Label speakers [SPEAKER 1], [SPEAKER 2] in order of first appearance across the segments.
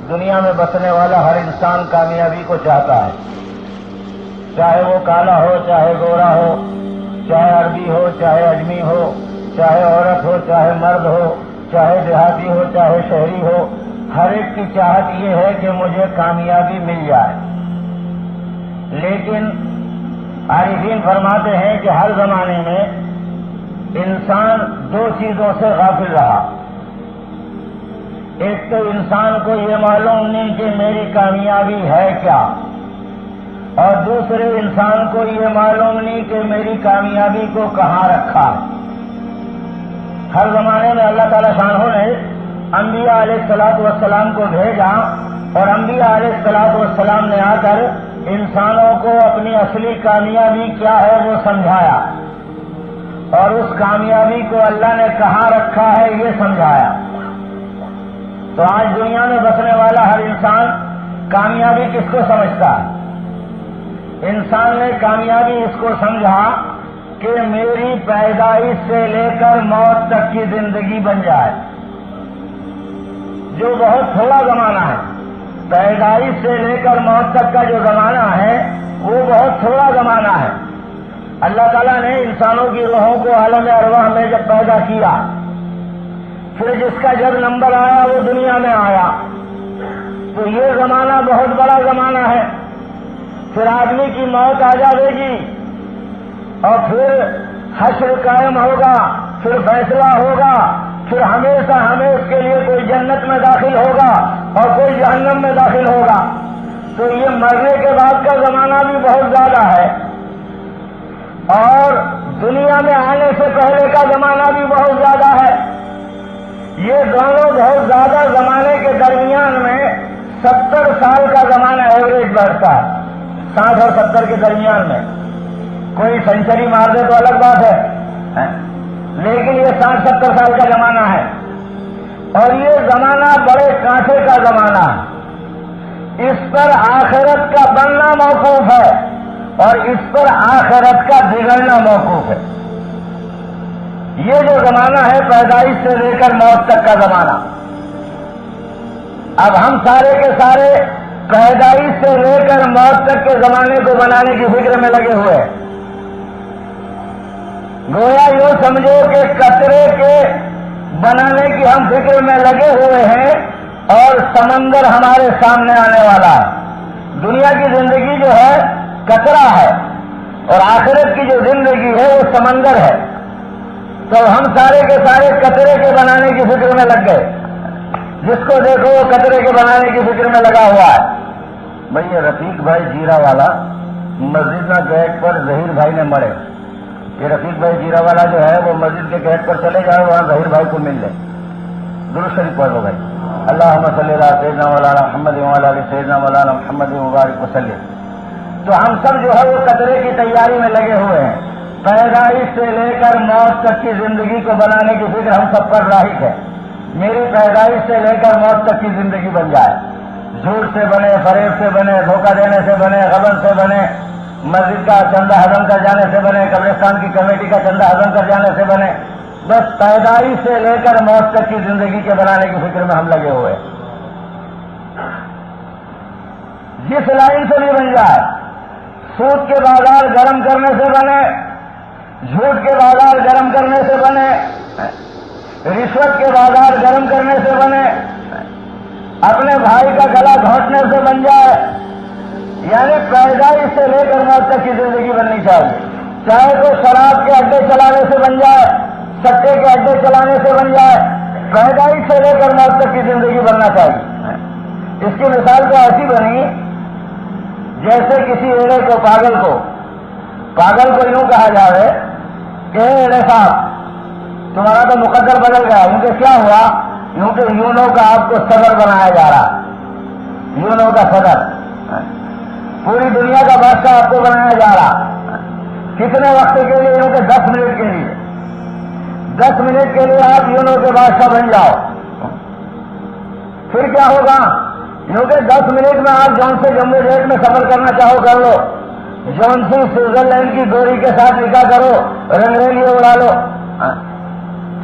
[SPEAKER 1] دنیا میں بسنے والا ہر انسان کامیابی کو چاہتا ہے، چاہے وہ کالا ہو، چاہے گورا ہو، چاہے عربی ہو، چاہے اجمی ہو، چاہے عورت ہو، چاہے مرد ہو، چاہے دیہاتی ہو، چاہے شہری ہو، ہر ایک کی چاہت یہ ہے کہ مجھے کامیابی مل جائے۔ لیکن عارفین فرماتے ہیں کہ ہر زمانے میں انسان دو چیزوں سے غافل رہا۔ ایک تو انسان کو یہ معلوم نہیں کہ میری کامیابی ہے کیا، اور دوسرے انسان کو یہ معلوم نہیں کہ میری کامیابی کو کہاں رکھا ہے۔ ہر زمانے میں اللہ تعالیٰ شانہ نے انبیاء علیہ الصلوۃ والسلام کو بھیجا، اور انبیاء علیہ الصلوۃ والسلام نے آ کر انسانوں کو اپنی اصلی کامیابی کیا ہے وہ سمجھایا، اور اس کامیابی کو اللہ نے کہاں رکھا ہے یہ سمجھایا۔ تو آج دنیا میں بسنے والا ہر انسان کامیابی کس کو سمجھتا ہے؟ انسان نے کامیابی اس کو سمجھا کہ میری پیدائش سے لے کر موت تک کی زندگی بن جائے، جو بہت تھوڑا زمانہ ہے۔ پیدائش سے لے کر موت تک کا جو زمانہ ہے وہ بہت تھوڑا زمانہ ہے۔ اللہ تعالیٰ نے انسانوں کی روحوں کو عالم ارواح میں جب پیدا کیا، پھر جس کا جب نمبر آیا وہ دنیا میں آیا، تو یہ زمانہ بہت بڑا زمانہ ہے۔ پھر آدمی کی موت آ جائے گی، اور پھر حشر قائم ہوگا، پھر فیصلہ ہوگا، پھر ہمیشہ ہمیشہ کے لیے کوئی جنت میں داخل ہوگا اور کوئی جہنم میں داخل ہوگا۔ تو یہ مرنے کے بعد کا زمانہ بھی بہت زیادہ ہے، اور دنیا میں آنے سے پہلے کا زمانہ بھی بہت زیادہ ہے۔ یہ دونوں بہت زیادہ زمانے کے درمیان میں 70 سال کا زمانہ ایوریج بڑھتا ہے، 60 اور 70 کے درمیان میں۔ کوئی سینچری مار دے تو الگ بات ہے، لیکن یہ 60-70 سال کا زمانہ ہے، اور یہ زمانہ بڑے کانٹے کا زمانہ ہے۔ اس پر آخرت کا بننا موقوف ہے، اور اس پر آخرت کا بگڑنا موقوف ہے۔ یہ جو زمانہ ہے پیدائش سے لے کر موت تک کا زمانہ، اب ہم سارے کے سارے پیدائش سے لے کر موت تک کے زمانے کو بنانے کی فکر میں لگے ہوئے ہیں۔ گویا یوں سمجھو کہ قطرے کے بنانے کی ہم فکر میں لگے ہوئے ہیں، اور سمندر ہمارے سامنے آنے والا ہے۔ دنیا کی زندگی جو ہے قطرہ ہے، اور آخرت کی جو زندگی ہے وہ سمندر ہے۔ تو ہم سارے کے سارے قطرے کے بنانے کی فکر میں لگ گئے۔ جس کو دیکھو وہ قطرے کے بنانے کی فکر میں لگا ہوا ہے۔ بھئی یہ رفیق بھائی جیرا والا مسجد نہ گیٹ پر ظہیر بھائی نے مرے، یہ رفیق بھائی جیرا والا جو ہے وہ مسجد کے گیٹ پر چلے جائے، وہاں ظہیر بھائی کو مل لے۔ درود شریف پڑھ لو بھائی، اللہم صلی علی سیدنا مولانا محمد وعلی آل سیدنا مولانا محمد مبارک وسلم۔ تو ہم سب جو ہے وہ قطرے کی تیاری میں لگے ہوئے ہیں۔ پیدائش سے لے کر موت تک کی زندگی کو بنانے کی فکر ہم سب پر راہق ہے۔ میری پیدائش سے لے کر موت تک کی زندگی بن جائے، جھوٹ سے بنے، فریب سے بنے، دھوکہ دینے سے بنے، غبن سے بنے، مسجد کا چندہ ہضم کر جانے سے بنے، قبرستان کی کمیٹی کا چندہ ہضم کر جانے سے بنے، بس پیدائش سے لے کر موت تک کی زندگی کے بنانے کی فکر میں ہم لگے ہوئے۔ جس لائن سے بھی بن جائے، سود کے بازار گرم کرنے سے بنے، جھوٹ کے بازار گرم کرنے سے بنے، رشوت کے بازار گرم کرنے سے بنے، اپنے بھائی کا گلا گھونٹنے سے بن جائے، یعنی پیدائش سے لے کر موت تک کی زندگی بننی چاہیے۔ چاہے تو شراب کے اڈے چلانے سے بن جائے، سٹے کے اڈے چلانے سے بن جائے، پیدائش سے لے کر موت تک کی زندگی بننا چاہیے۔ اس کی مثال تو ایسی بنی جیسے کسی ایڑے کو پاگل کو یوں کہا جائے کہ ایڑے صاحب تمہارا تو مقدر بدل گیا، یوں کہ کیا ہوا؟ یوں کہ یونو کا آپ کو صدر بنایا جا رہا، یونو کا صدر، پوری دنیا کا بادشاہ آپ کو بنایا جا رہا۔ کتنے وقت کے لیے؟ یوں کہ 10 منٹ کے لیے، 10 منٹ کے لیے آپ یونو کے بادشاہ بن جاؤ۔ پھر کیا ہوگا؟ یوں کہ 10 منٹ میں آپ جون سے جموں ریٹ میں سفر کرنا چاہو کر لو، جون سے سوئٹزرلینڈ کی گوری کے ساتھ نکاح کرو، رنگریلیے اڑا لو۔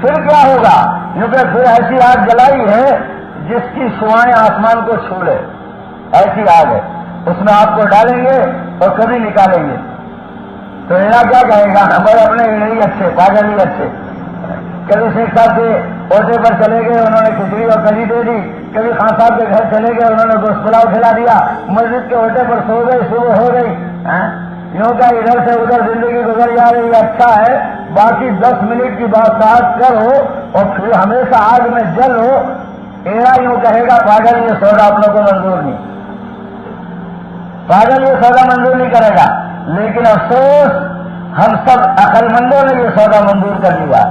[SPEAKER 1] پھر کیا ہوگا؟ کیونکہ پھر ایسی آگ جلائی ہے جس کی شعائیں آسمان کو چھو لے، ایسی آگ ہے، اس میں آپ کو ڈالیں گے اور کبھی نکالیں گے تو ایڑا کیا کہے گا؟ ہمارے اپنے ایڑے ہی اچھے، پاگل ہی اچھے۔ کبھی شیخ صاحب کے عہدے پر چلے گئے، انہوں نے کھچڑی اور کڑھی دے دی، کبھی خان صاحب کے گھر چلے گئے، انہوں نے گوشت پلاؤ کھلا دیا، مسجد کے عہدے پر سو گئے، صبح ہو گئی، یوں کا ادھر سے ادھر زندگی گزر جا رہی ہے۔ اچھا ہے باقی 10 منٹ کی بات کرو اور پھر ہمیشہ آگ میں جلو، ایڑا یوں کہے گا پاگل یہ سودا اپنوں کو منظور نہیں، پاگل یہ سودا منظور نہیں کرے گا۔ لیکن افسوس ہم سب عقل مندوں نے یہ سودا منظور کر لیا۔